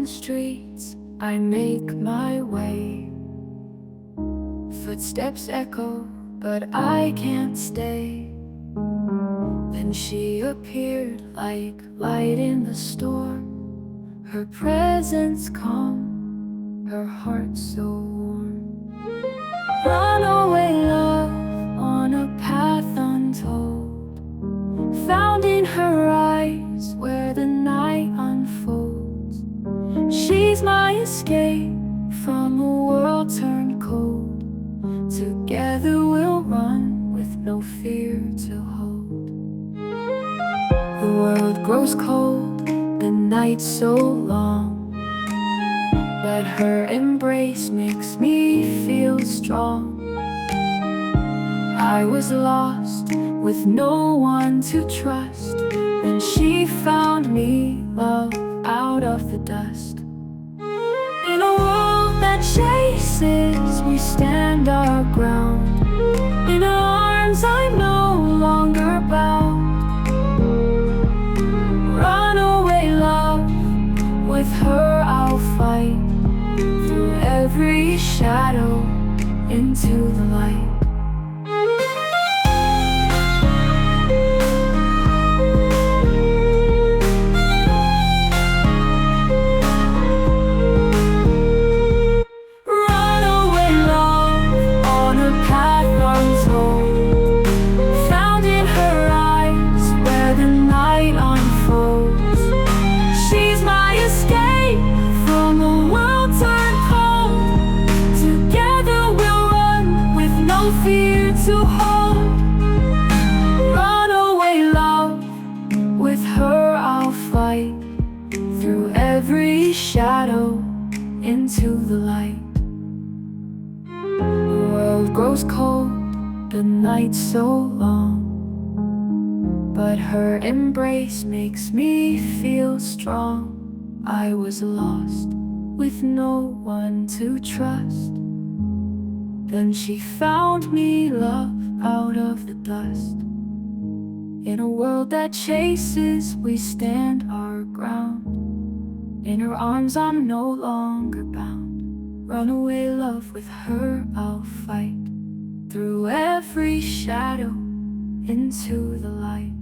darkened streets I make my way. Footsteps echo, but I can't stay. Then she appeared like light in the storm. Her presence calm, her heart so warm. Runaway love on a path untold, found in her eyes where the night unfolds. She's my escape from a world turned cold. Together we'll run with no fear to hold. The world grows cold, the night so long, but her embrace makes me feel strong. I was lost with no one to trust, and she found me, love, out of the dust. In a world that chases, we stand our ground. In her arms I'm no longer bound. Runaway love, with her I'll fight, through every shadow into the light. Fear to hold. Runaway love, with her I'll fight, through every shadow into the light. The world grows cold, the night so long, but her embrace makes me feel strong. I was lost with no one to trust, then she found me, love, out of the dust. In a world that chases, we stand our ground. In her arms I'm no longer bound. Runaway love, with her I'll fight, through every shadow into the light.